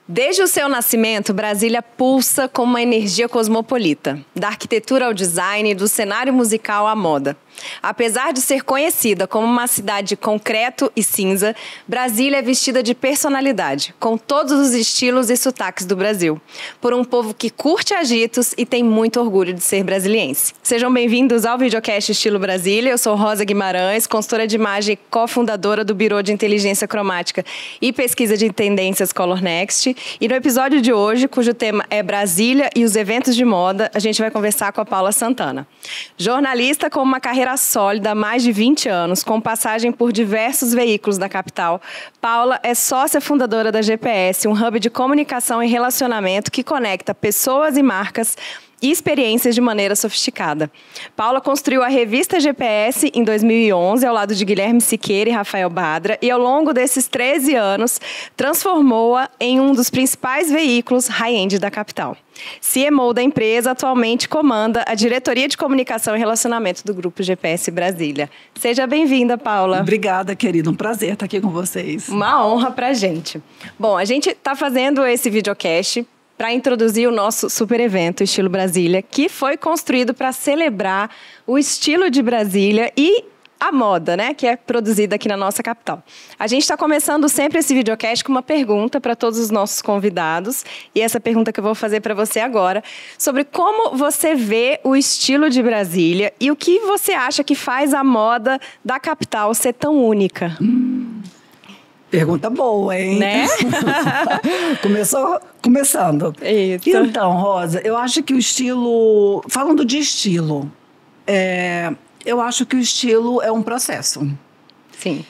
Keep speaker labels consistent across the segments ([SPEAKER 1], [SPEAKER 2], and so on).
[SPEAKER 1] Desde o seu nascimento, Brasília pulsa com uma energia cosmopolita, da arquitetura ao design, do cenário musical à moda. Apesar de ser conhecida como uma cidade de concreto e cinza, Brasília é vestida de personalidade, com todos os estilos e sotaques do Brasil, por um povo que curte agitos e tem muito orgulho de ser brasiliense. Sejam bem-vindos ao videocast Estilo Brasília. Eu sou Rosa Guimarães, consultora de imagem e cofundadora do Bureau de Inteligência Cromática e Pesquisa de Tendências Color Next. E no episódio de hoje, cujo tema é Brasília e os eventos de moda, a gente vai conversar com a Paula Santana. Jornalista com uma carreira sólida há mais de 20 anos, com passagem por diversos veículos da capital, Paula é sócia fundadora da GPS, um hub de comunicação e relacionamento que conecta pessoas e marcas e experiências de maneira sofisticada. Paula construiu a revista GPS em 2011, ao lado de Guilherme Siqueira e Rafael Badra, e ao longo desses 13 anos, transformou-a em um dos principais veículos high-end da capital. CMO da empresa, atualmente comanda a Diretoria de Comunicação e Relacionamento do Grupo GPS Brasília. Seja bem-vinda, Paula.
[SPEAKER 2] Obrigada, querida. Um prazer estar aqui com vocês.
[SPEAKER 1] Uma honra pra gente. Bom, a gente está fazendo esse videocast para introduzir o nosso super evento Estilo Brasília, que foi construído para celebrar o estilo de Brasília e a moda, né, que é produzida aqui na nossa capital. A gente está começando sempre esse videocast com uma pergunta para todos os nossos convidados, e essa pergunta que eu vou fazer para você agora, sobre como você vê o estilo de Brasília e o que você acha que faz a moda da capital ser tão única.
[SPEAKER 2] Pergunta boa, hein?
[SPEAKER 1] Né?
[SPEAKER 2] Começando.
[SPEAKER 1] Isso.
[SPEAKER 2] Então, Rosa, eu acho que o estilo... Falando de estilo, eu acho que o estilo é um processo.
[SPEAKER 1] Sim.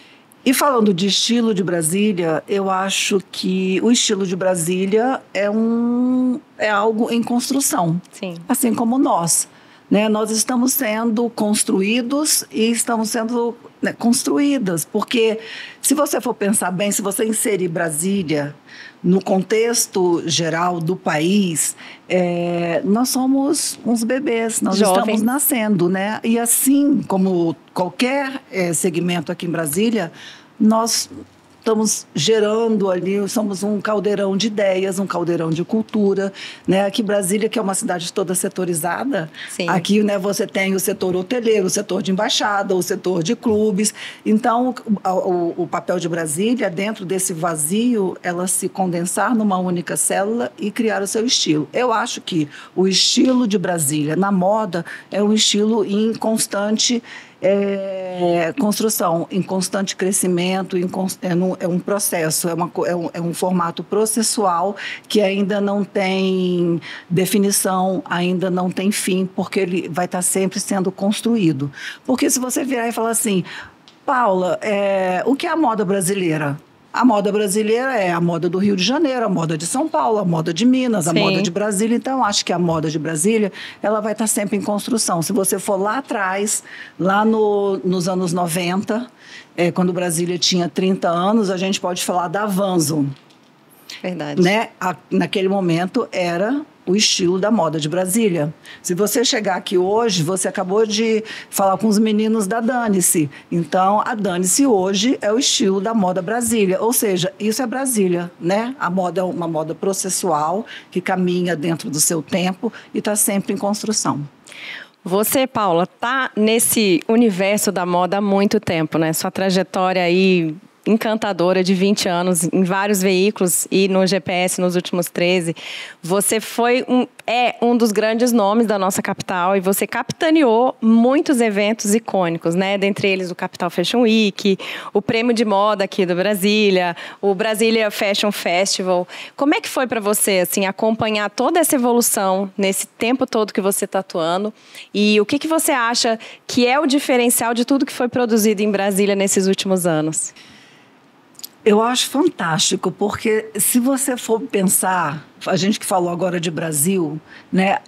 [SPEAKER 2] E falando de estilo de Brasília, eu acho que o estilo de Brasília é algo em construção.
[SPEAKER 1] Sim.
[SPEAKER 2] Assim como nós. Né? Nós estamos sendo construídos e estamos sendo construídas, porque se você for pensar bem, se você inserir Brasília no contexto geral do país, nós somos uns bebês, nós estamos nascendo, né? E assim como qualquer segmento aqui em Brasília, nós estamos gerando ali, somos um caldeirão de ideias, um caldeirão de cultura, né? Aqui Brasília, que é uma cidade toda setorizada, sim. Aqui, né, você tem o setor hoteleiro, o setor de embaixada, o setor de clubes. Então, o papel de Brasília, dentro desse vazio, ela se condensar numa única célula e criar o seu estilo. Eu acho que o estilo de Brasília na moda é um estilo em constante construção, em constante crescimento, é um processo, é um formato processual que ainda não tem definição, ainda não tem fim, porque ele vai estar sempre sendo construído. Porque se você virar e falar assim, Paula, o que é a moda brasileira? A moda brasileira é a moda do Rio de Janeiro, a moda de São Paulo, a moda de Minas, a moda de Brasília. Então, acho que a moda de Brasília, ela vai estar sempre em construção. Se você for lá atrás, lá nos anos 90, quando Brasília tinha 30 anos, a gente pode falar da Avanzo.
[SPEAKER 1] Verdade.
[SPEAKER 2] Né? Naquele momento era o estilo da moda de Brasília. Se você chegar aqui hoje, você acabou de falar com os meninos da Dane-se. Então, a Dane-se hoje é o estilo da moda Brasília. Ou seja, isso é Brasília, né? A moda é uma moda processual, que caminha dentro do seu tempo e está sempre em construção.
[SPEAKER 1] Você, Paula, está nesse universo da moda há muito tempo, né? Sua trajetória aí encantadora de 20 anos em vários veículos e no GPS nos últimos 13. Você é um dos grandes nomes da nossa capital e você capitaneou muitos eventos icônicos, né? Dentre eles o Capital Fashion Week, o Prêmio de Moda aqui do Brasília, o Brasília Fashion Festival. Como é que foi para você, assim, acompanhar toda essa evolução nesse tempo todo que você está atuando? E o que você acha que é o diferencial de tudo que foi produzido em Brasília nesses últimos anos?
[SPEAKER 2] Eu acho fantástico, porque se você for pensar, a gente que falou agora de Brasil, né,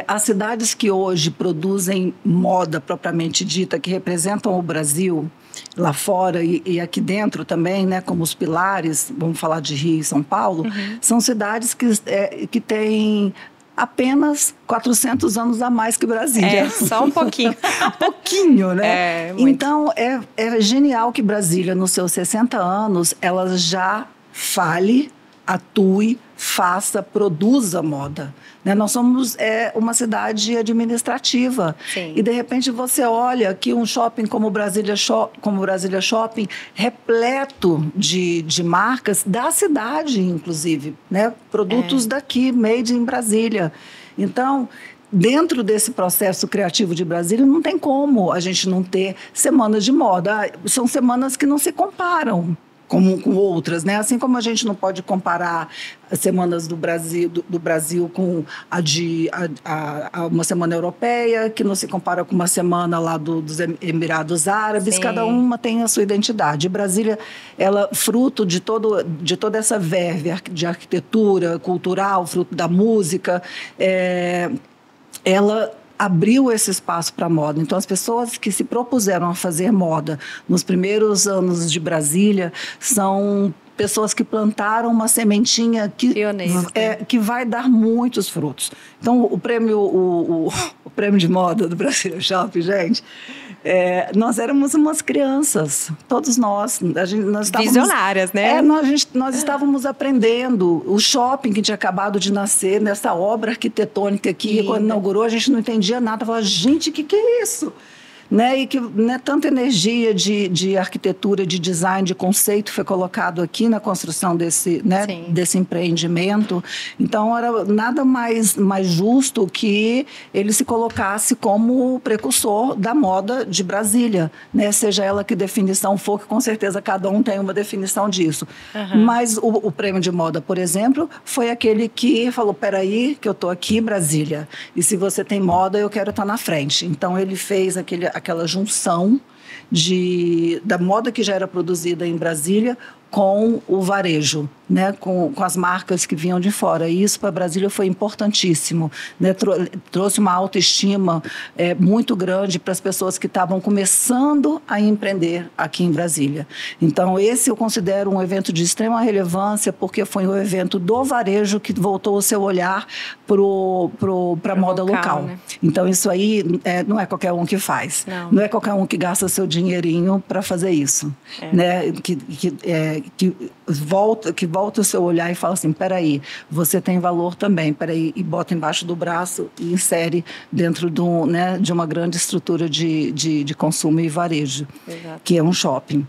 [SPEAKER 2] as cidades que hoje produzem moda propriamente dita, que representam o Brasil lá fora e aqui dentro também, né, como os pilares, vamos falar de Rio e São Paulo, são cidades que têm apenas 400 anos a mais que Brasília.
[SPEAKER 1] Só um pouquinho.
[SPEAKER 2] Pouquinho, né?
[SPEAKER 1] Muito.
[SPEAKER 2] Então, é genial que Brasília, nos seus 60 anos, ela já fale atue, faça, produza moda. Né? Nós somos uma cidade administrativa.
[SPEAKER 1] Sim.
[SPEAKER 2] E, de repente, você olha que um shopping como o Brasília Shopping, repleto de marcas da cidade, inclusive. Né? Produtos daqui, made in Brasília. Então, dentro desse processo criativo de Brasília, não tem como a gente não ter semanas de moda. São semanas que não se comparam com outras, né? Assim como a gente não pode comparar as semanas do Brasil com uma semana europeia, que não se compara com uma semana lá dos Emirados Árabes. Sim. Cada uma tem a sua identidade. Brasília, ela, fruto de toda essa verve de arquitetura cultural, fruto da música, ela abriu esse espaço para a moda. Então, as pessoas que se propuseram a fazer moda nos primeiros anos de Brasília são pessoas que plantaram uma sementinha que vai dar muitos frutos. Então, o prêmio de moda do Brasília Shopping, gente, nós éramos umas crianças, todos nós estávamos,
[SPEAKER 1] visionárias, né?
[SPEAKER 2] Nós estávamos aprendendo. O shopping que tinha acabado de nascer, nessa obra arquitetônica aqui, quando inaugurou, a gente não entendia nada. Falava, gente, o que é isso? Né? E que tanta energia de arquitetura, de design, de conceito foi colocado aqui na construção desse empreendimento. Então, era nada mais justo que ele se colocasse como precursor da moda de Brasília, né? Seja ela que definição for, que com certeza cada um tem uma definição disso. Uhum. Mas o prêmio de moda, por exemplo, foi aquele que falou, peraí, que eu estou aqui, Brasília, e se você tem moda, eu quero estar na frente. Então, ele fez aquela junção da moda que já era produzida em Brasília com o varejo, né? com as marcas que vinham de fora. E isso para Brasília foi importantíssimo, né? Trouxe uma autoestima muito grande para as pessoas que estavam começando a empreender aqui em Brasília. Então, esse eu considero um evento de extrema relevância, porque foi um evento do varejo que voltou o seu olhar para a moda local. Né? Então, isso aí não é qualquer um que faz. Não é qualquer um que gasta seu dinheirinho para fazer isso. Né? Que volta o seu olhar e fala assim, peraí, você tem valor também, peraí, e bota embaixo do braço e insere dentro de uma grande estrutura de consumo e varejo. Exato. Que é um shopping.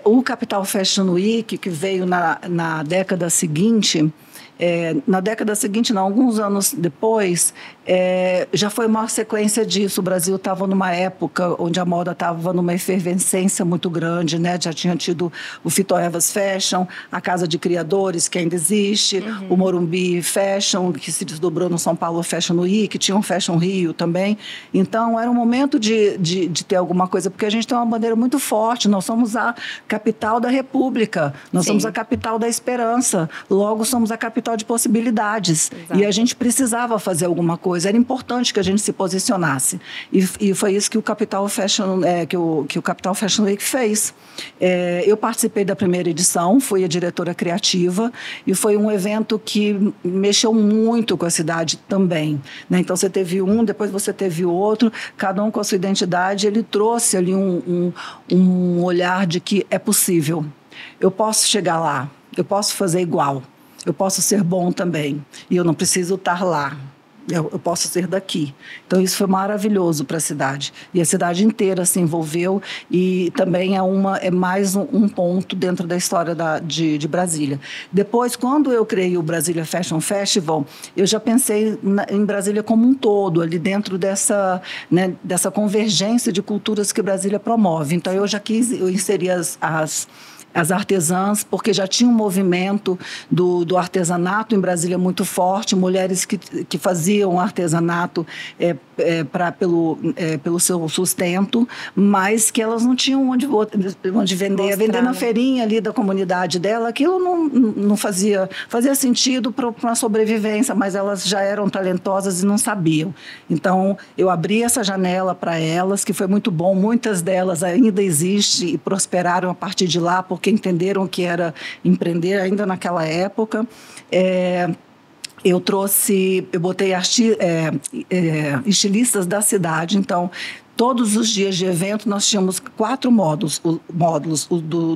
[SPEAKER 2] O Capital Fashion Week, que veio na década seguinte, alguns anos depois, já foi uma sequência disso. O Brasil estava numa época onde a moda estava numa efervescência muito grande, né? Já tinha tido o Fito Evas Fashion, a Casa de Criadores, que ainda existe, o Morumbi Fashion, que se desdobrou no São Paulo Fashion Week, tinha um Fashion Rio também. Então, era um momento de ter alguma coisa, porque a gente tem uma bandeira muito forte. Nós somos a capital da República, nós somos a capital da esperança, logo somos a capital de possibilidades. Exato. E a gente precisava fazer alguma coisa, era importante que a gente se posicionasse. E foi isso que o Capital Fashion, que o Capital Fashion Week fez. Eu participei da primeira edição, fui a diretora criativa, e foi um evento que mexeu muito com a cidade também. Né? Então, você teve um, depois você teve o outro, cada um com a sua identidade. Ele trouxe ali um olhar de que é possível. Eu posso chegar lá, eu posso fazer igual. Eu posso ser bom também, e eu não preciso estar lá, eu posso ser daqui. Então, isso foi maravilhoso para a cidade. E a cidade inteira se envolveu, e também é mais um ponto dentro da história de Brasília. Depois, quando eu criei o Brasília Fashion Festival, eu já pensei em Brasília como um todo, ali dentro dessa convergência de culturas que Brasília promove. Então, eu inseri as artesãs, porque já tinha um movimento do artesanato em Brasília muito forte, mulheres que faziam artesanato pelo seu sustento, mas que elas não tinham onde vender. Vender na feirinha ali da comunidade dela, aquilo não fazia sentido para uma sobrevivência, mas elas já eram talentosas e não sabiam. Então, eu abri essa janela para elas, que foi muito bom. Muitas delas ainda existem e prosperaram a partir de lá, porque entenderam que era empreender ainda naquela época. Eu botei estilistas da cidade, então Todos os dias de evento nós tínhamos 4 módulos,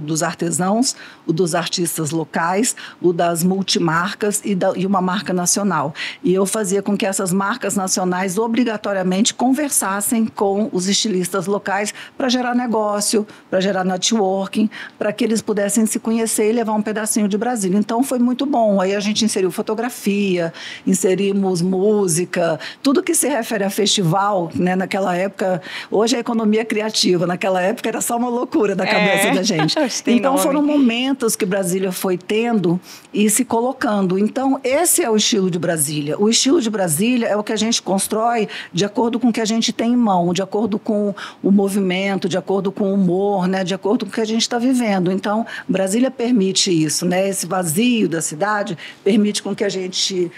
[SPEAKER 2] dos artesãos, o dos artistas locais, o das multimarcas e uma marca nacional. E eu fazia com que essas marcas nacionais obrigatoriamente conversassem com os estilistas locais para gerar negócio, para gerar networking, para que eles pudessem se conhecer e levar um pedacinho de Brasília. Então foi muito bom. Aí a gente inseriu fotografia, inserimos música, tudo que se refere a festival, né, naquela época. Hoje é economia criativa, naquela época era só uma loucura da cabeça da gente. Então foram momentos que Brasília foi tendo e se colocando. Então esse é o estilo de Brasília. O estilo de Brasília é o que a gente constrói de acordo com o que a gente tem em mão, de acordo com o movimento, de acordo com o humor, né, de acordo com o que a gente está vivendo. Então Brasília permite isso, né? Esse vazio da cidade permite com que a gente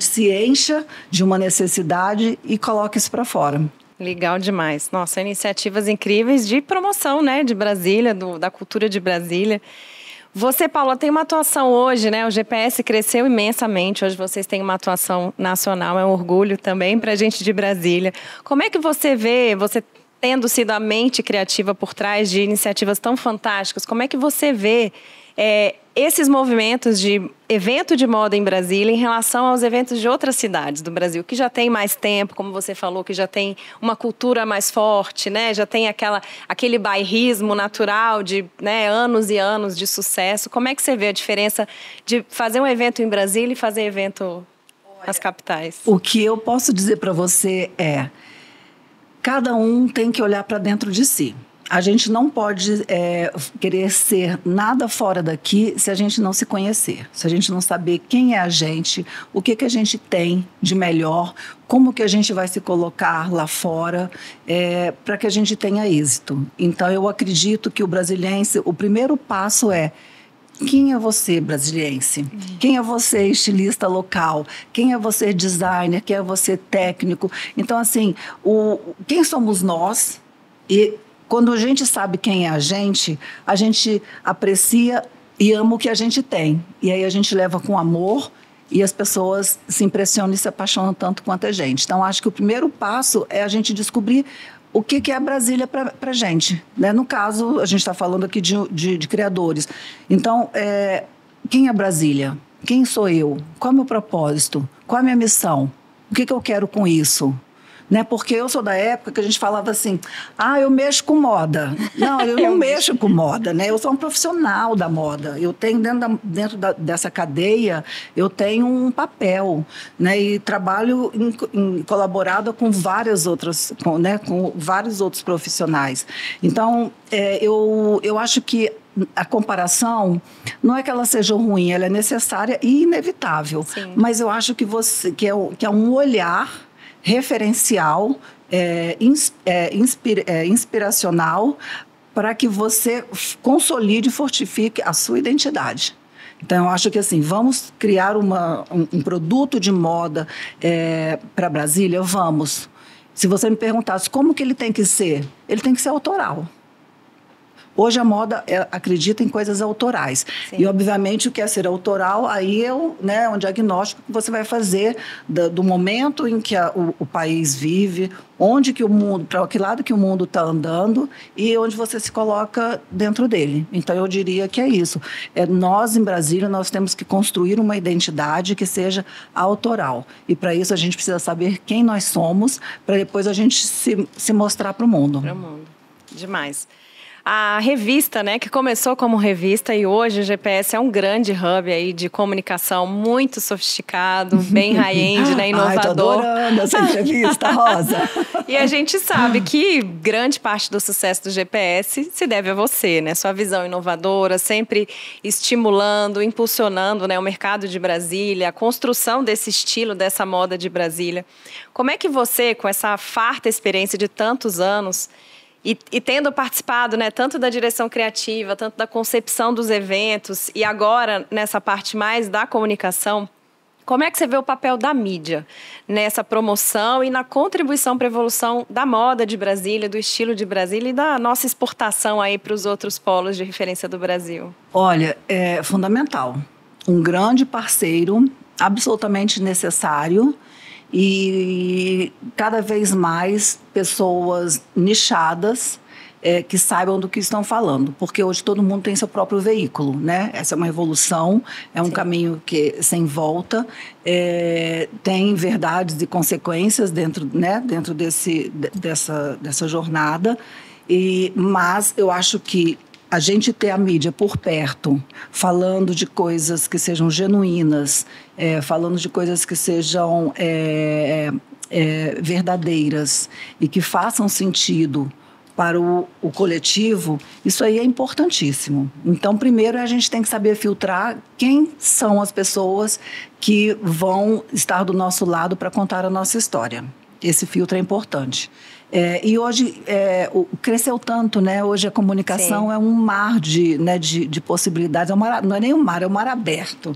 [SPEAKER 2] se encha de uma necessidade e coloque isso para fora.
[SPEAKER 1] Legal demais. Nossa, iniciativas incríveis de promoção, né, de Brasília, da cultura de Brasília. Você, Paula, tem uma atuação hoje, né? O GPS cresceu imensamente. Hoje vocês têm uma atuação nacional, é um orgulho também para a gente de Brasília. Como é que você vê, você tendo sido a mente criativa por trás de iniciativas tão fantásticas, como é que você vê esses movimentos de evento de moda em Brasília em relação aos eventos de outras cidades do Brasil, que já tem mais tempo, como você falou, que já tem uma cultura mais forte, né? Já tem aquele bairrismo natural de, né, anos e anos de sucesso. Como é que você vê a diferença de fazer um evento em Brasília e fazer evento nas capitais?
[SPEAKER 2] O que eu posso dizer para você é: cada um tem que olhar para dentro de si. A gente não pode querer ser nada fora daqui se a gente não se conhecer, se a gente não saber quem é a gente, o que a gente tem de melhor, como que a gente vai se colocar lá fora para que a gente tenha êxito. Então, eu acredito que o brasiliense, o primeiro passo é: quem é você, brasiliense? Quem é você, estilista local? Quem é você, designer? Quem é você, técnico? Então, assim, quem somos nós? E quando a gente sabe quem é a gente aprecia e ama o que a gente tem. E aí a gente leva com amor e as pessoas se impressionam e se apaixonam tanto quanto a gente. Então, acho que o primeiro passo é a gente descobrir o que é a Brasília para a gente, né? No caso, a gente está falando aqui de criadores. Então, quem é Brasília? Quem sou eu? Qual é o meu propósito? Qual é a minha missão? O que eu quero com isso? Né? Porque eu sou da época que a gente falava assim: eu mexo com moda. Não, eu não mexo com moda, né? Eu sou um profissional da moda. Eu tenho dentro dessa cadeia, eu tenho um papel, né? E trabalho colaborado com várias outras, com vários outros profissionais. Então, eu acho que a comparação não é que ela seja ruim, ela é necessária e inevitável. Sim. Mas eu acho que é um olhar referencial, inspiracional, para que você consolide e fortifique a sua identidade. Então, eu acho que assim, vamos criar um produto de moda para Brasília? Vamos. Se você me perguntasse como que ele tem que ser autoral. Hoje a moda acredita em coisas autorais. Sim. E, obviamente, o que é ser autoral, aí é um diagnóstico que você vai fazer do momento em que o país vive, para que lado que o mundo está andando e onde você se coloca dentro dele. Então, eu diria que é isso. Nós, em Brasília, nós temos que construir uma identidade que seja autoral. E, para isso, a gente precisa saber quem nós somos, para depois a gente se mostrar para o mundo.
[SPEAKER 1] Para o mundo. Demais. A revista, né, que começou como revista e hoje o GPS é um grande hub aí de comunicação muito sofisticado, bem high-end, né, inovador.
[SPEAKER 2] Ai, tô adorando essa entrevista, Rosa.
[SPEAKER 1] E a gente sabe que grande parte do sucesso do GPS se deve a você, né, sua visão inovadora, sempre estimulando, impulsionando, né, o mercado de Brasília, a construção desse estilo, dessa moda de Brasília. Como é que você, com essa farta experiência de tantos anos, e tendo participado, né, tanto da direção criativa, tanto da concepção dos eventos e agora nessa parte mais da comunicação, como é que você vê o papel da mídia nessa promoção e na contribuição para a evolução da moda de Brasília, do estilo de Brasília e da nossa exportação aí para os outros polos de referência do Brasil?
[SPEAKER 2] Olha, é fundamental. Um grande parceiro, absolutamente necessário. e cada vez mais pessoas nichadas que saibam do que estão falando, porque hoje todo mundo tem seu próprio veículo, né? Essa é uma evolução, é um caminho que sem volta, tem verdades e consequências dentro dessa jornada, mas eu acho que a gente ter a mídia por perto, falando de coisas que sejam genuínas, falando de coisas que sejam verdadeiras e que façam sentido para o coletivo, isso aí é importantíssimo. Então, primeiro, a gente tem que saber filtrar quem são as pessoas que vão estar do nosso lado para contar a nossa história. Esse filtro é importante. E hoje cresceu tanto, né? Hoje a comunicação é um mar de possibilidades. Não é nem um mar, é um mar aberto.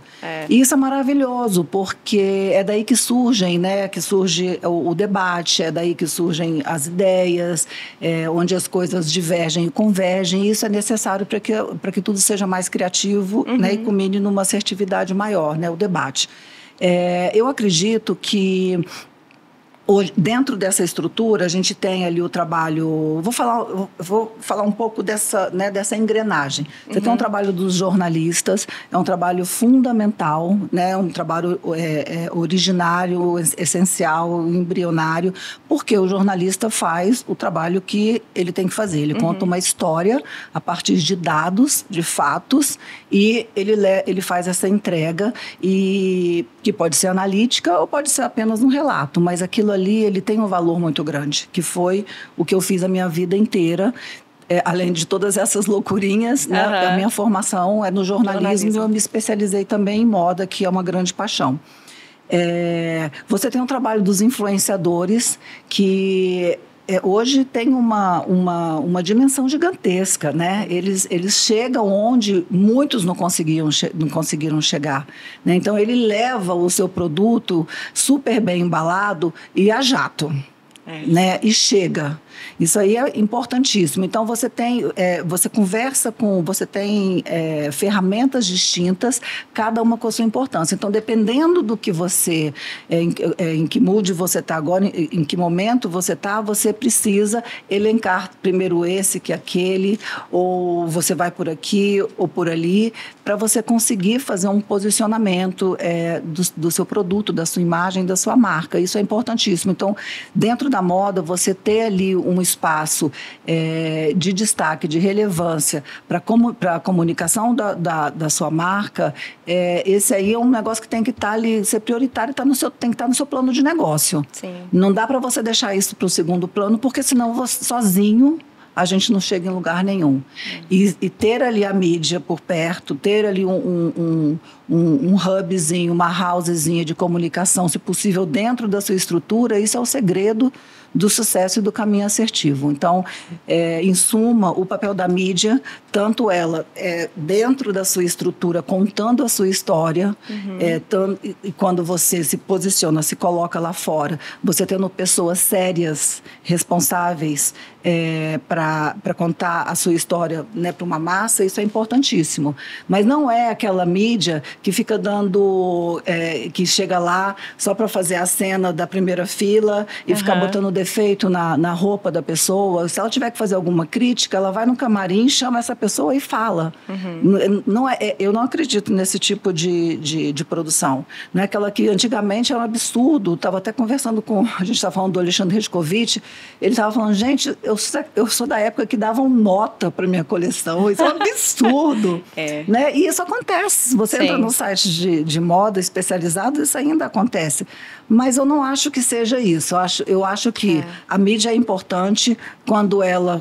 [SPEAKER 2] E isso é maravilhoso, porque é daí que surgem, né? Que surge o debate, é daí que surgem as ideias, onde as coisas divergem e convergem. E isso é necessário para que tudo seja mais criativo, né? E culmine numa assertividade maior, né? O debate. Eu acredito que hoje, dentro dessa estrutura, a gente tem ali o trabalho... Vou falar um pouco dessa engrenagem. Você tem um trabalho dos jornalistas, é um trabalho fundamental, né? Um trabalho originário, essencial, embrionário, porque o jornalista faz o trabalho que ele tem que fazer. Ele conta uma história a partir de dados, de fatos, e ele faz essa entrega, e que pode ser analítica ou pode ser apenas um relato, mas aquilo ali ele tem um valor muito grande, que foi o que eu fiz a minha vida inteira, além de todas essas loucurinhas, né? A minha formação é no jornalismo e eu me especializei também em moda, que é uma grande paixão. Você tem um trabalho dos influenciadores que hoje tem uma dimensão gigantesca, né? Eles chegam onde muitos não conseguiram chegar, né? Então, ele leva o seu produto super bem embalado e a jato, né? E chega. Isso aí é importantíssimo. Então, você tem ferramentas distintas, cada uma com a sua importância. Então, dependendo do que você, em que mood você está agora, em que momento você está, você precisa elencar primeiro esse que aquele, ou você vai por aqui ou por ali, para você conseguir fazer um posicionamento do seu produto, da sua imagem, da sua marca. Isso é importantíssimo. Então, dentro da moda, você ter ali um espaço de destaque, de relevância para a comunicação da sua marca, esse aí é um negócio que tem que estar ali, ser prioritário, tem que estar no seu plano de negócio.
[SPEAKER 1] Sim.
[SPEAKER 2] Não dá para você deixar isso para o segundo plano, porque senão você, sozinho a gente não chega em lugar nenhum. E ter ali a mídia por perto, ter ali um hubzinho, uma housezinha de comunicação, se possível, dentro da sua estrutura, isso é o segredo do sucesso e do caminho assertivo. Então, em suma, o papel da mídia, tanto ela dentro da sua estrutura, contando a sua história, e quando você se posiciona, se coloca lá fora, você tendo pessoas sérias, responsáveis, para contar a sua história, né, para uma massa, isso é importantíssimo. Mas não é aquela mídia que fica dando, que chega lá só para fazer a cena da primeira fila e ficar botando defeito na roupa da pessoa. Se ela tiver que fazer alguma crítica, ela vai no camarim, chama essa pessoa e fala. Eu não acredito nesse tipo de produção. Não é aquela que antigamente era um absurdo. Estava até conversando a gente estava falando do Alexandre Rescovitch, ele estava falando, gente, eu sou da época que davam nota para minha coleção, isso é um absurdo. Né? E isso acontece. Você entra no site de moda especializado, isso ainda acontece. Mas eu não acho que seja isso. Eu acho que a mídia é importante quando ela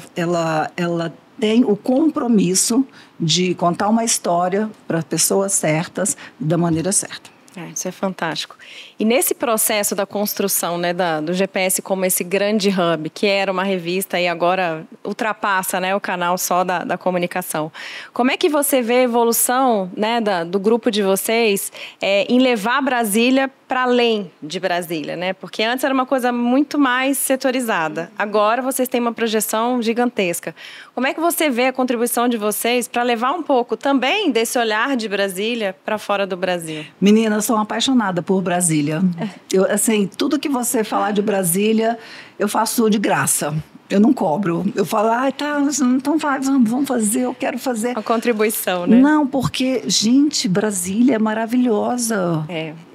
[SPEAKER 2] tem o compromisso de contar uma história para pessoas certas, da maneira certa.
[SPEAKER 1] Isso é fantástico. E nesse processo da construção, né, do GPS como esse grande hub, que era uma revista e agora ultrapassa, né, o canal só da comunicação, como é que você vê a evolução, né, do grupo de vocês em levar Brasília para além de Brasília, né? Porque antes era uma coisa muito mais setorizada. Agora vocês têm uma projeção gigantesca. Como é que você vê a contribuição de vocês para levar um pouco também desse olhar de Brasília para fora do Brasil?
[SPEAKER 2] Meninas, sou uma apaixonada por Brasília. Assim, tudo que você falar de Brasília, eu faço de graça. Eu não cobro. Eu falo, tá, então vai, vamos fazer, eu quero fazer.
[SPEAKER 1] Uma contribuição, né?
[SPEAKER 2] Não, porque, gente, Brasília é maravilhosa.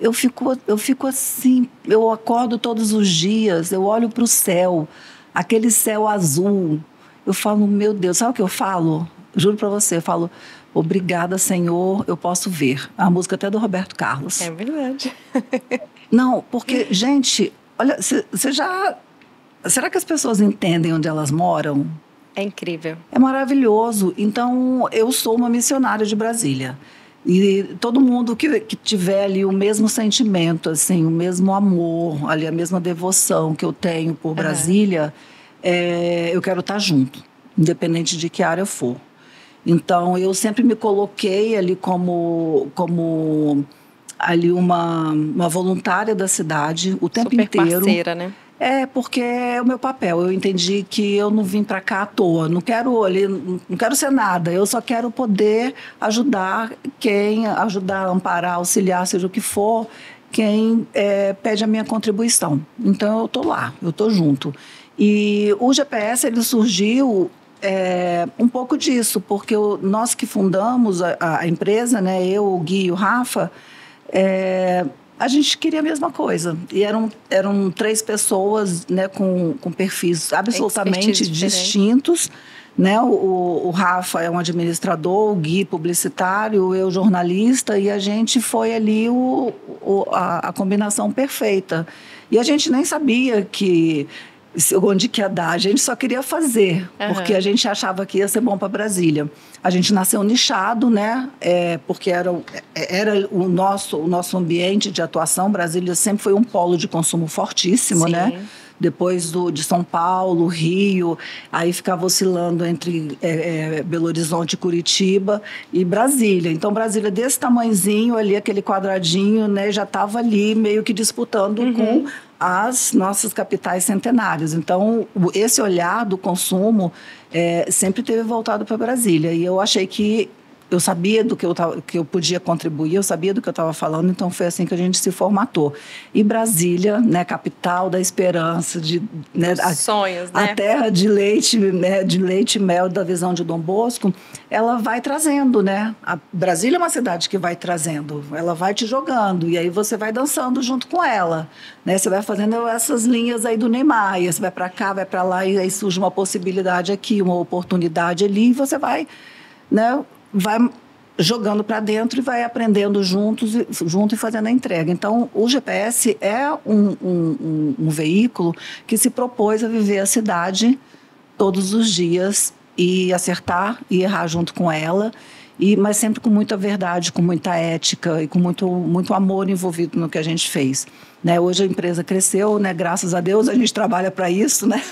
[SPEAKER 2] Eu fico assim, eu acordo todos os dias, eu olho para o céu, aquele céu azul. Eu falo, meu Deus, sabe o que eu falo? Juro para você, eu falo, obrigada, Senhor, eu posso ver. A música até do Roberto Carlos.
[SPEAKER 1] É verdade.
[SPEAKER 2] Não, porque, gente, olha, você já... Será que as pessoas entendem onde elas moram?
[SPEAKER 1] É incrível.
[SPEAKER 2] É maravilhoso. Então, eu sou uma missionária de Brasília. E todo mundo que tiver ali o mesmo sentimento, assim, o mesmo amor, ali, a mesma devoção que eu tenho por Brasília, eu quero estar junto, independente de que área for. Então, eu sempre me coloquei ali como ali uma voluntária da cidade o tempo inteiro.
[SPEAKER 1] Super parceira, né?
[SPEAKER 2] Porque é o meu papel. Eu entendi que eu não vim para cá à toa. Não quero ser nada. Eu só quero poder ajudar amparar, auxiliar, seja o que for, quem pede a minha contribuição. Então, eu estou lá, eu estou junto. E o GPS, ele surgiu um pouco disso, porque nós que fundamos a empresa, né, eu, o Gui e o Rafa, a gente queria a mesma coisa. E eram 3 pessoas, né, com perfis absolutamente distintos. Né? O Rafa é um administrador, o Gui publicitário, eu jornalista, e a gente foi ali a combinação perfeita. E a gente nem sabia onde que ia dar, a gente só queria fazer, porque a gente achava que ia ser bom para Brasília. A gente nasceu nichado, né? Porque era o nosso ambiente de atuação. Brasília sempre foi um polo de consumo fortíssimo, né? Depois de São Paulo, Rio, aí ficava oscilando entre Belo Horizonte e Curitiba e Brasília. Então, Brasília desse tamanhozinho ali, aquele quadradinho, né, já estava ali meio que disputando com as nossas capitais centenárias. Então, esse olhar do consumo sempre teve voltado para Brasília. E eu achei que eu sabia do que eu podia contribuir, eu sabia do que eu estava falando, então foi assim que a gente se formatou. E Brasília, né, capital da esperança, né,
[SPEAKER 1] sonhos, né?
[SPEAKER 2] A terra de leite, né, de leite e mel da visão de Dom Bosco, ela vai trazendo, né? A Brasília é uma cidade que vai trazendo, ela vai te jogando, e aí você vai dançando junto com ela, né? Você vai fazendo essas linhas aí do Neymar, e você vai para cá, vai para lá, e aí surge uma possibilidade aqui, uma oportunidade ali, e você vai, né, vai jogando para dentro e vai aprendendo junto e fazendo a entrega. Então, o GPS é um veículo que se propôs a viver a cidade todos os dias e acertar e errar junto com ela, mas sempre com muita verdade, com muita ética e com muito amor envolvido no que a gente fez. Né? Hoje a empresa cresceu, né? Graças a Deus a gente trabalha para isso, né?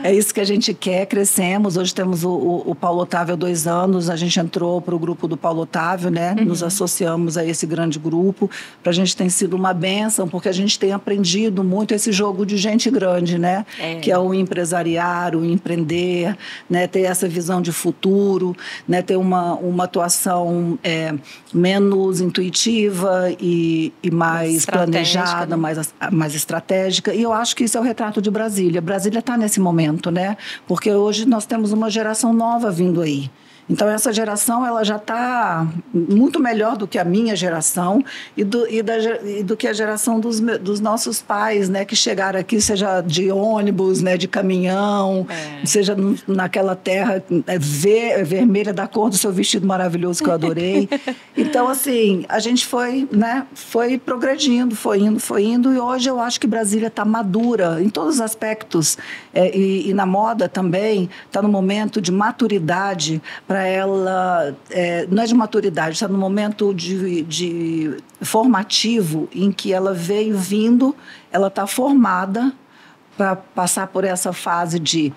[SPEAKER 2] É isso que a gente quer, crescemos. Hoje temos o Paulo Otávio há 2 anos, a gente entrou para o grupo do Paulo Otávio, né? Nos associamos a esse grande grupo. Para a gente tem sido uma bênção, porque a gente tem aprendido muito esse jogo de gente grande, né? Que é o empresariar, o empreender, né? Ter essa visão de futuro, né? Ter uma atuação menos intuitiva e mais planejada, mais estratégica. E eu acho que isso é o retrato de Brasília. Brasília está nesse momento, né? Porque hoje nós temos uma geração nova vindo aí. Então, essa geração ela já está muito melhor do que a minha geração e do que a geração dos nossos pais, né? Que chegaram aqui, seja de ônibus, né? De caminhão, seja naquela terra vermelha da cor do seu vestido maravilhoso que eu adorei. Então, assim, a gente foi, né? Foi progredindo, foi indo. E hoje eu acho que Brasília está madura em todos os aspectos. E na moda também, está no momento de maturidade para ela, não é de maturidade, está no momento de formativo em que ela veio vindo, ela está formada para passar por essa fase de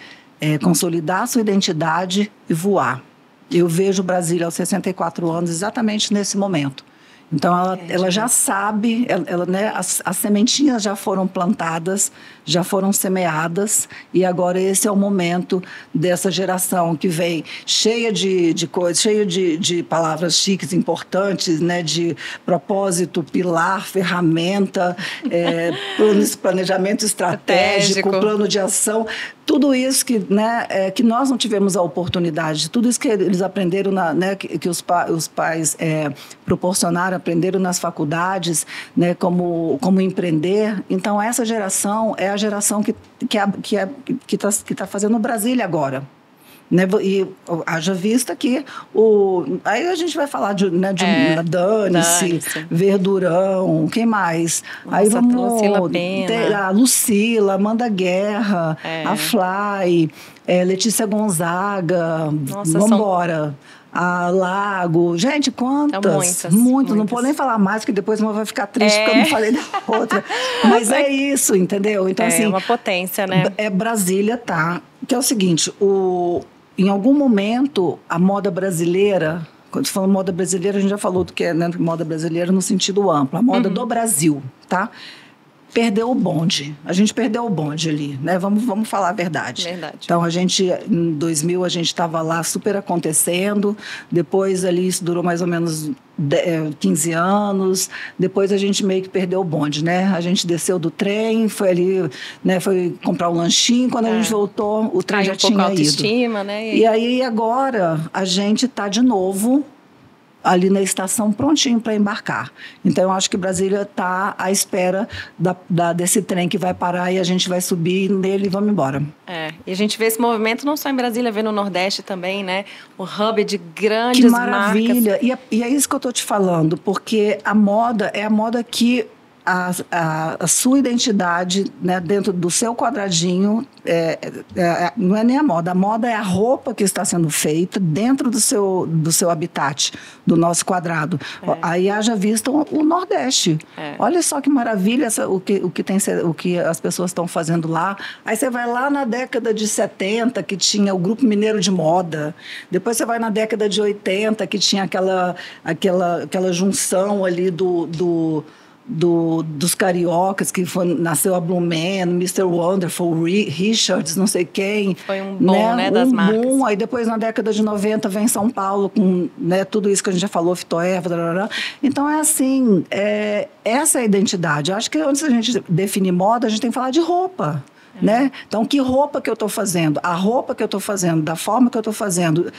[SPEAKER 2] consolidar sua identidade e voar. Eu vejo Brasília aos 64 anos exatamente nesse momento. Então, ela já sabe, né, as sementinhas já foram plantadas, já foram semeadas, e agora esse é o momento dessa geração que vem cheia de coisas, cheia de palavras chiques, importantes, né, de propósito, pilar, ferramenta, planejamento estratégico, plano de ação. Tudo isso que nós não tivemos a oportunidade, tudo isso que eles aprenderam, que os pais proporcionaram, aprenderam nas faculdades, né, como empreender. Então, essa geração é a geração que tá fazendo Brasília agora. Né? E haja vista que aí a gente vai falar de Dane-se, Verdurão, quem mais?
[SPEAKER 1] Nossa,
[SPEAKER 2] aí vamos
[SPEAKER 1] Lucila Pena.
[SPEAKER 2] ter a Lucila, Amanda Guerra, a Fly, Letícia Gonzaga, vambora. A Lago, gente, quantas? Muitas. Não vou nem falar mais, porque depois uma vai ficar triste porque eu não falei da outra. Mas é isso, entendeu? Então, assim,
[SPEAKER 1] uma potência, né?
[SPEAKER 2] Brasília, tá? Que é o seguinte, em algum momento, a moda brasileira, quando se fala moda brasileira, a gente já falou do que é, né, moda brasileira no sentido amplo, a moda do Brasil, tá? Perdeu o bonde. A gente perdeu o bonde ali, né? Vamos falar a verdade. Então, em 2000, a gente estava lá super acontecendo. Depois, ali, isso durou mais ou menos 15 anos. Depois, a gente meio que perdeu o bonde, né? A gente desceu do trem, foi ali, né? Foi comprar um lanchinho. Quando a gente voltou, o trem já tinha ido.
[SPEAKER 1] Autoestima, né?
[SPEAKER 2] E aí, agora, a gente está de novo ali na estação, prontinho para embarcar. Então, eu acho que Brasília está à espera desse trem que vai parar e a gente vai subir nele e vamos embora.
[SPEAKER 1] E a gente vê esse movimento não só em Brasília, vê no Nordeste também, né? O hub de grandes marcas.
[SPEAKER 2] Que maravilha! E é isso que eu estou te falando, porque a moda é a moda que a sua identidade, né, dentro do seu quadradinho, não é nem a moda é a roupa que está sendo feita dentro do seu habitat, do nosso quadrado. Aí haja vista o Nordeste. Olha só que maravilha o que as pessoas estão fazendo lá. Aí você vai lá na década de 70, que tinha o Grupo Mineiro de Moda. Depois você vai na década de 80, que tinha aquela junção ali dos cariocas, que nasceu a Blumen, Mr. Wonderful, Richards, não sei quem.
[SPEAKER 1] Foi um boom, né, das marcas.
[SPEAKER 2] Boom. Aí depois, na década de 90, vem São Paulo com, né, tudo isso que a gente já falou, Fitoerva. Então, é assim, essa é a identidade. Eu acho que antes da gente definir moda, a gente tem que falar de roupa. Né? Então, que roupa que eu estou fazendo? A roupa que eu estou fazendo, da forma que eu estou fazendo,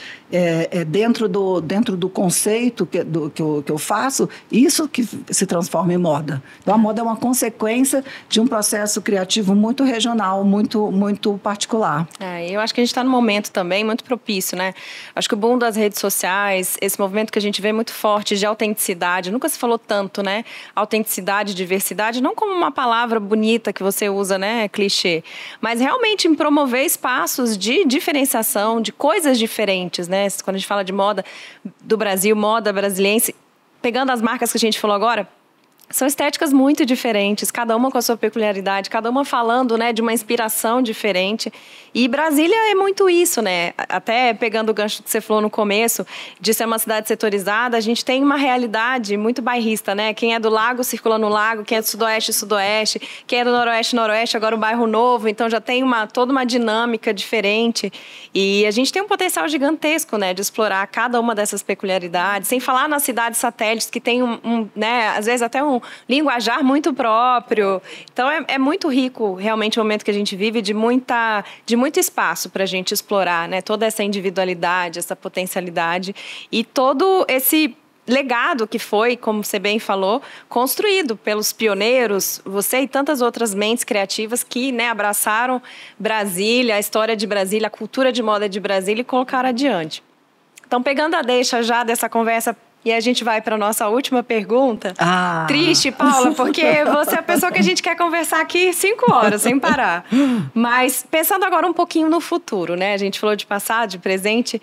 [SPEAKER 2] dentro do conceito que eu faço, isso que se transforma em moda. Então, a moda é uma consequência de um processo criativo muito regional, muito, muito particular.
[SPEAKER 1] Eu acho que a gente está num momento também muito propício, né? Acho que o boom das redes sociais, esse movimento que a gente vê muito forte de autenticidade, nunca se falou tanto, né? Autenticidade, diversidade, não como uma palavra bonita que você usa, né? Clichê. Mas realmente em promover espaços de diferenciação, de coisas diferentes, né? Quando a gente fala de moda do Brasil, moda brasiliense, pegando as marcas que a gente falou agora, são estéticas muito diferentes, cada uma com a sua peculiaridade, cada uma falando, né, de uma inspiração diferente. E Brasília é muito isso, né? Até pegando o gancho que você falou no começo, de ser uma cidade setorizada, a gente tem uma realidade muito bairrista, né? Quem é do Lago circula no Lago, quem é do Sudoeste, Sudoeste, quem é do Noroeste, Noroeste, agora um bairro novo. Então já tem toda uma dinâmica diferente. E a gente tem um potencial gigantesco, né, de explorar cada uma dessas peculiaridades, sem falar nas cidades satélites que tem né, às vezes até um linguajar muito próprio. Então, é muito rico, realmente, o momento que a gente vive de muito espaço para a gente explorar, né? Toda essa individualidade, essa potencialidade e todo esse legado que foi, como você bem falou, construído pelos pioneiros, você e tantas outras mentes criativas que, né, abraçaram Brasília, a história de Brasília, a cultura de moda de Brasília e colocaram adiante. Então, pegando a deixa já dessa conversa, e a gente vai para a nossa última pergunta. Triste, Paula, porque você é a pessoa que a gente quer conversar aqui 5 horas, sem parar. Mas pensando agora um pouquinho no futuro, né? A gente falou de passado, de presente.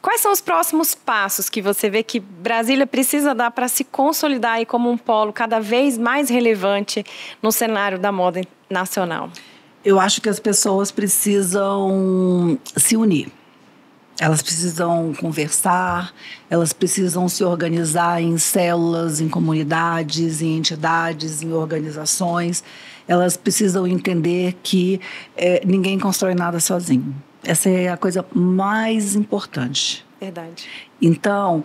[SPEAKER 1] Quais são os próximos passos que você vê que Brasília precisa dar para se consolidar aí como um polo cada vez mais relevante no cenário da moda nacional?
[SPEAKER 2] Eu acho que as pessoas precisam se unir. Elas precisam conversar, elas precisam se organizar em células, em comunidades, em entidades, em organizações. Elas precisam entender que ninguém constrói nada sozinho. Essa é a coisa mais importante.
[SPEAKER 1] Verdade.
[SPEAKER 2] Então,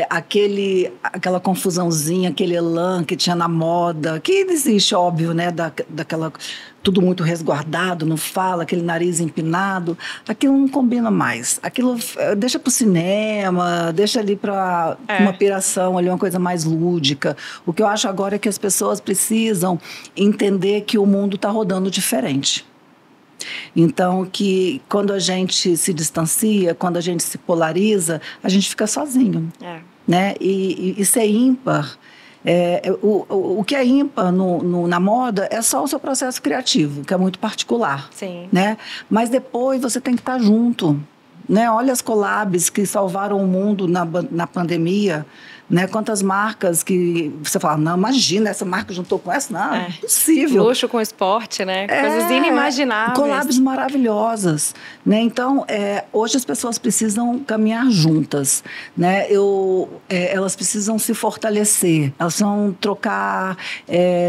[SPEAKER 2] aquela confusãozinha, aquele elan que tinha na moda, que existe, óbvio, né, daquela, tudo muito resguardado, não fala, aquele nariz empinado, aquilo não combina mais. Aquilo deixa para o cinema, deixa ali para uma piração, ali uma coisa mais lúdica. O que eu acho agora é que as pessoas precisam entender que o mundo está rodando diferente. Então, que quando a gente se distancia, quando a gente se polariza, a gente fica sozinho. Né? E ser ímpar, o que é ímpar na moda é só o seu processo criativo, que é muito particular.
[SPEAKER 1] Sim.
[SPEAKER 2] Né? Mas depois você tem que estar junto. Né? Olha as collabs que salvaram o mundo na pandemia. Né? Quantas marcas que você fala, não, imagina, essa marca juntou com essa, não, é impossível.
[SPEAKER 1] Luxo com esporte, né? Coisas inimagináveis.
[SPEAKER 2] Collabs maravilhosas. Né? Então, hoje as pessoas precisam caminhar juntas. Né? Elas precisam se fortalecer, elas precisam trocar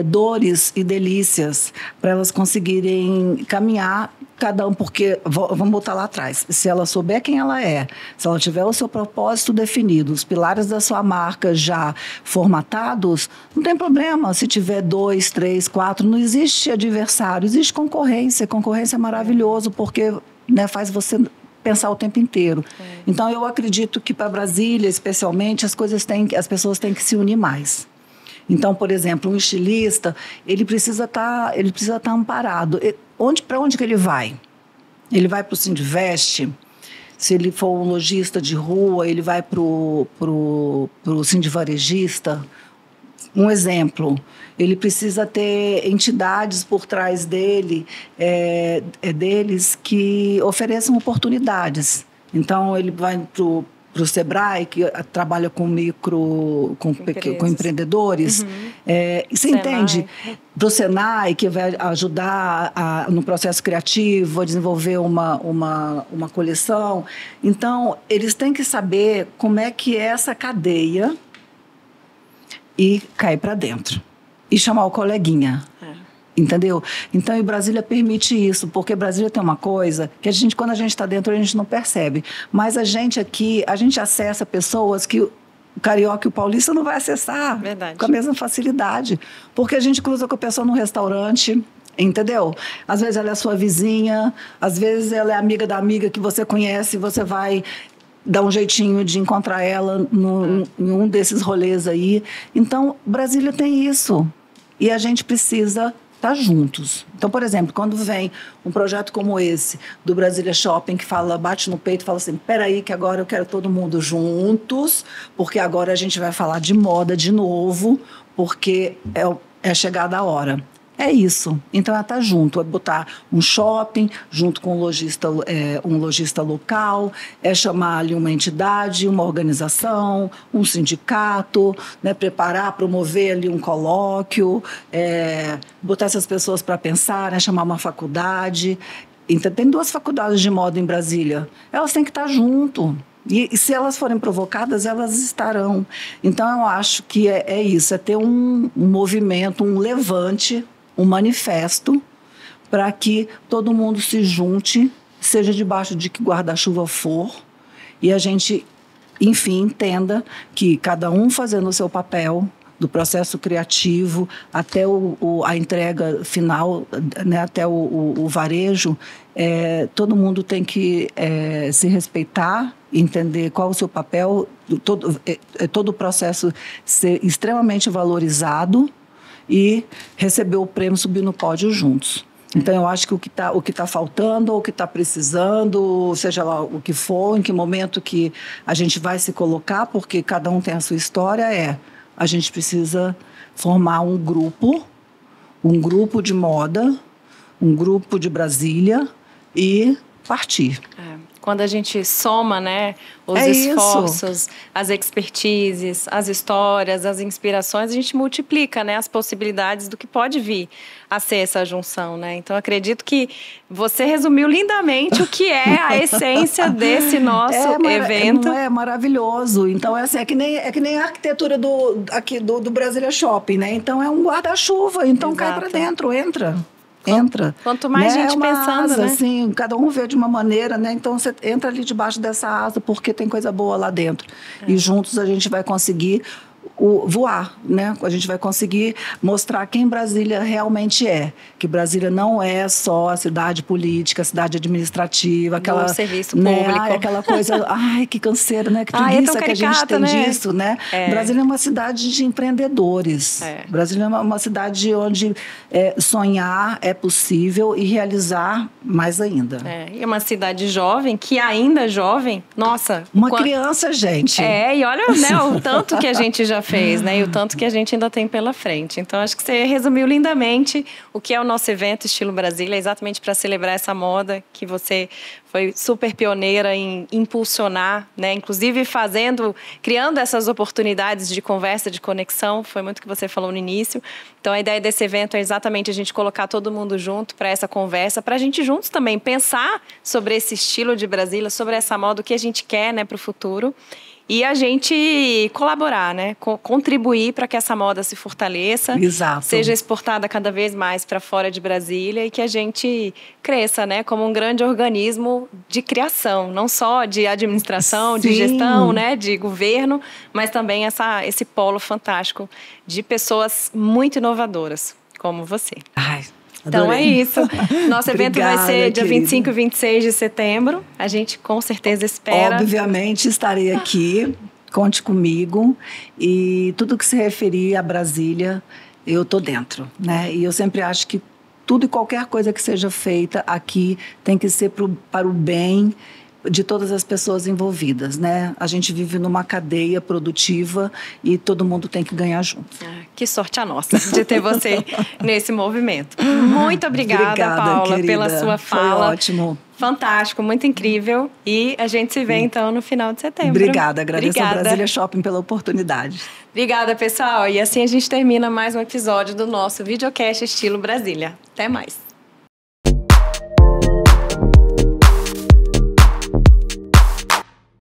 [SPEAKER 2] dores e delícias para elas conseguirem caminhar cada um, porque, vamos botar lá atrás, se ela souber quem ela é, se ela tiver o seu propósito definido, os pilares da sua marca já formatados, não tem problema se tiver 2, 3, 4, não existe adversário, existe concorrência. Concorrência é maravilhoso, porque, né, faz você pensar o tempo inteiro. Então, eu acredito que para Brasília, especialmente, as pessoas têm que se unir mais. Então, por exemplo, um estilista, ele precisa estar amparado. Para onde que ele vai? Ele vai para o Sindivest? Se ele for um lojista de rua, ele vai para o Sindivarejista? Um exemplo, ele precisa ter entidades por trás deles que ofereçam oportunidades. Então, ele vai para o Sebrae, que trabalha com empreendedores. Você entende? Para o Senai, que vai ajudar no processo criativo, a desenvolver uma coleção. Então, eles têm que saber como é que é essa cadeia e cair para dentro. E chamar o coleguinha. Entendeu? Então, e Brasília permite isso, porque Brasília tem uma coisa que quando a gente está dentro, a gente não percebe. Mas a gente aqui, a gente acessa pessoas que o carioca e o paulista não vai acessar.
[SPEAKER 1] Verdade.
[SPEAKER 2] Com a mesma facilidade. Porque a gente cruza com a pessoa num restaurante, entendeu? Às vezes ela é sua vizinha, às vezes ela é amiga da amiga que você conhece, e você vai dar um jeitinho de encontrar ela em um desses rolês aí. Então, Brasília tem isso. E a gente precisa estar juntos. Então, por exemplo, quando vem um projeto como esse, do Brasília Shopping, que bate no peito e fala assim, peraí que agora eu quero todo mundo juntos, porque agora a gente vai falar de moda de novo, porque é chegada a hora. É isso. Então, é estar junto, é botar um shopping junto com um lojista local, é chamar ali uma entidade, uma organização, um sindicato, né, preparar, promover ali um colóquio, botar essas pessoas para pensar, né, chamar uma faculdade. Então, tem 2 faculdades de moda em Brasília. Elas têm que estar junto. E se elas forem provocadas, elas estarão. Então, eu acho que é isso, é ter um movimento, um levante, um manifesto para que todo mundo se junte, seja debaixo de que guarda-chuva for, e a gente, enfim, entenda que cada um fazendo o seu papel, do processo criativo até a entrega final, né, até o varejo, todo mundo tem que se respeitar, entender qual o seu papel, todo o processo ser extremamente valorizado, e receber o prêmio, subir no pódio juntos. Então, eu acho que o que tá faltando, ou o que está precisando, seja lá o que for, em que momento que a gente vai se colocar, porque cada um tem a sua história, a gente precisa formar um grupo de moda, um grupo de Brasília e partir.
[SPEAKER 1] quando a gente soma, né, os
[SPEAKER 2] É
[SPEAKER 1] esforços,
[SPEAKER 2] isso.
[SPEAKER 1] as expertises, as histórias, as inspirações, a gente multiplica, né, as possibilidades do que pode vir a ser essa junção, né? Então, acredito que você resumiu lindamente o que é a essência desse nosso evento.
[SPEAKER 2] Não é maravilhoso. Então, assim, é que nem a arquitetura aqui do Brasília Shopping, né? Então, é um guarda-chuva. Então, cai para dentro, entra.
[SPEAKER 1] Quanto mais
[SPEAKER 2] né?
[SPEAKER 1] gente
[SPEAKER 2] É uma
[SPEAKER 1] pensando,
[SPEAKER 2] asa,
[SPEAKER 1] né?
[SPEAKER 2] assim, cada um vê de uma maneira, né? Então você entra ali debaixo dessa asa porque tem coisa boa lá dentro. E juntos a gente vai conseguir voar, né? A gente vai conseguir mostrar quem Brasília realmente é. Que Brasília não é só a cidade política, a cidade administrativa, aquela
[SPEAKER 1] do serviço
[SPEAKER 2] né?
[SPEAKER 1] público.
[SPEAKER 2] Ai, aquela coisa, ai, que canseira, né? Que
[SPEAKER 1] Ai, é tão
[SPEAKER 2] preguiça que a gente
[SPEAKER 1] caricata,
[SPEAKER 2] tem
[SPEAKER 1] né?
[SPEAKER 2] disso, né? Brasília é uma cidade de empreendedores. Brasília é uma cidade onde sonhar é possível e realizar mais ainda.
[SPEAKER 1] É uma cidade jovem, que ainda é jovem, nossa.
[SPEAKER 2] Uma criança, gente.
[SPEAKER 1] E olha, né, o tanto que a gente já fez, né, e o tanto que a gente ainda tem pela frente. Então, acho que você resumiu lindamente o que é o nosso evento Estilo Brasília, exatamente para celebrar essa moda que você foi super pioneira em impulsionar, né? Inclusive criando essas oportunidades de conversa, de conexão, foi muito o que você falou no início. Então, a ideia desse evento é exatamente a gente colocar todo mundo junto para essa conversa, para a gente juntos também pensar sobre esse estilo de Brasília, sobre essa moda, o que a gente quer, né, para o futuro. E a gente colaborar, né? Contribuir para que essa moda se fortaleça,
[SPEAKER 2] Exato.
[SPEAKER 1] Seja exportada cada vez mais para fora de Brasília e que a gente cresça, né? Como um grande organismo de criação, não só de administração,
[SPEAKER 2] Sim.
[SPEAKER 1] de gestão, né? De governo, mas também esse polo fantástico de pessoas muito inovadoras, como você.
[SPEAKER 2] Ai,
[SPEAKER 1] então
[SPEAKER 2] adorei.
[SPEAKER 1] é isso. Nosso evento vai ser dia
[SPEAKER 2] querida.
[SPEAKER 1] 25 e 26 de setembro. A gente com certeza espera.
[SPEAKER 2] Obviamente estarei aqui, conte comigo. E tudo que se referir a Brasília, eu estou dentro, né? E eu sempre acho que tudo e qualquer coisa que seja feita aqui tem que ser para o bem de todas as pessoas envolvidas, né? A gente vive numa cadeia produtiva e todo mundo tem que ganhar junto.
[SPEAKER 1] Que sorte a nossa de ter você nesse movimento. Muito obrigada, Paula,
[SPEAKER 2] querida.
[SPEAKER 1] pela sua fala.
[SPEAKER 2] Foi ótimo.
[SPEAKER 1] Fantástico, muito incrível. E a gente se vê, então, no final de setembro.
[SPEAKER 2] Obrigada, agradeço ao Brasília Shopping pela oportunidade.
[SPEAKER 1] Obrigada, pessoal. E assim a gente termina mais um episódio do nosso videocast Estilo Brasília. Até mais.